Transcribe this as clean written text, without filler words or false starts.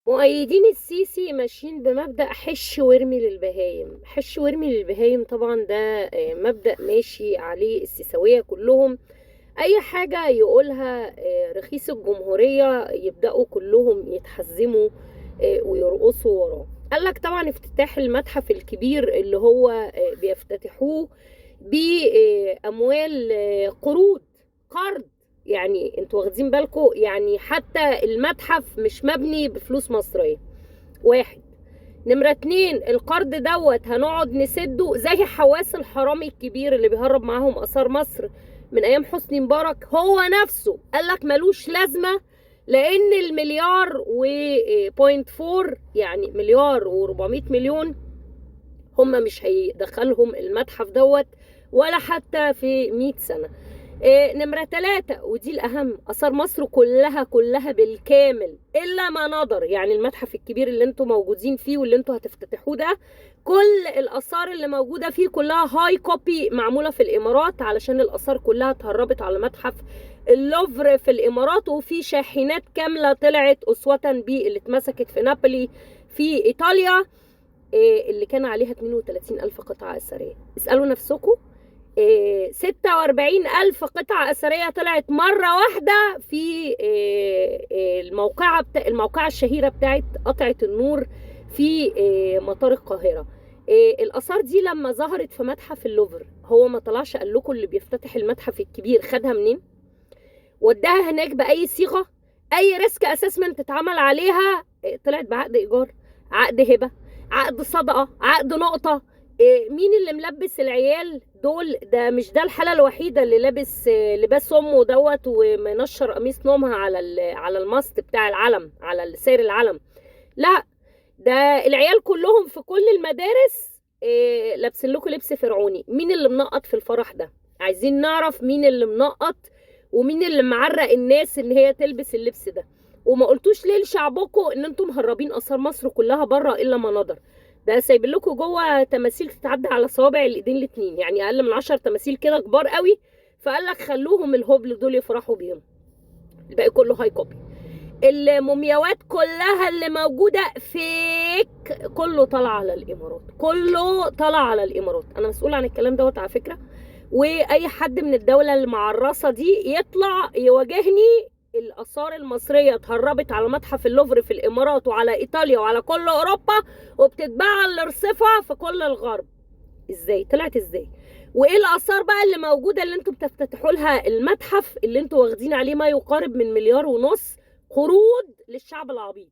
مؤيدين السيسي ماشيين بمبدأ حش وارمي للبهايم. حش وارمي للبهايم طبعا ده مبدأ ماشي عليه السيساوية كلهم. اي حاجة يقولها رئيس الجمهورية يبدأوا كلهم يتحزموا ويرقصوا وراه. قال لك طبعا افتتاح المتحف الكبير اللي هو بيفتتحوه بأموال قرض. يعني انتوا واخدين بالكم؟ يعني حتى المتحف مش مبني بفلوس مصرية. واحد. نمرة اتنين، القرض دوت هنقعد نسده زي حواس الحرامي الكبير اللي بيهرب معاهم آثار مصر من أيام حسني مبارك. هو نفسه قالك ملوش لازمة، لأن المليار و بوينت فور، يعني مليار و400 مليون، هم مش هيدخلهم المتحف دوت ولا حتى في 100 سنة. نمرة 3 ودي الأهم، آثار مصر كلها بالكامل إلا ما نظر، يعني المتحف الكبير اللي انتوا موجودين فيه واللي انتوا هتفتتحوه ده، كل الآثار اللي موجودة فيه كلها هاي كوبي معمولة في الإمارات، علشان الآثار كلها اتهربت على متحف اللوفر في الإمارات، وفي شاحنات كاملة طلعت أسوة بيه اللي اتمسكت في نابولي في إيطاليا، اللي كان عليها 32 ألف قطعة أثرية. اسألوا نفسكم، 46 ألف قطعة أثرية طلعت مرة واحدة في الموقعة الشهيرة بتاعت قطعة النور في مطار القاهرة. الآثار دي لما ظهرت في متحف اللوفر، هو ما طلعش قال لكم اللي بيفتتح المتحف الكبير خدها منين؟ وداها هناك بأي صيغة؟ أي ريسك أسسمنت اتعمل عليها؟ طلعت بعقد إيجار، عقد هبة، عقد صدقة، عقد نقطة. مين اللي ملبس العيال دول؟ ده مش ده الحالة الوحيدة اللي لابس لباس أمه دوت ومنشر قميص نومها على الماست بتاع العلم، على سير العلم. لا، ده العيال كلهم في كل المدارس لابسين لكم لبس فرعوني. مين اللي منقط في الفرح ده؟ عايزين نعرف مين اللي منقط ومين اللي معرق الناس ان هي تلبس اللبس ده. وما قلتوش ليه لشعبكم ان انتم مهربين اثار مصر كلها بره الا ما نظر؟ ده سايبين لكم جوه تماثيل تتعدى على صوابع الايدين الاتنين، يعني اقل من 10 تماثيل كده كبار قوي. فقال لك خلوهم الهبل دول يفرحوا بيهم، الباقي كله هاي كوبي. المومياوات كلها اللي موجوده فيك، كله طالع على الامارات، كله طالع على الامارات. انا مسؤول عن الكلام دوت على فكره، واي حد من الدوله المعرصه دي يطلع يواجهني. الاثار المصريه اتهربت على متحف اللوفر في الامارات وعلى ايطاليا وعلى كل اوروبا، وبتتباع لرصفه في كل الغرب. ازاي طلعت؟ ازاي؟ وايه الاثار بقى اللي موجوده اللي انتم بتفتتحوا لها المتحف اللي انتم واخدين عليه ما يقارب من مليار ونص قروض للشعب العبيط؟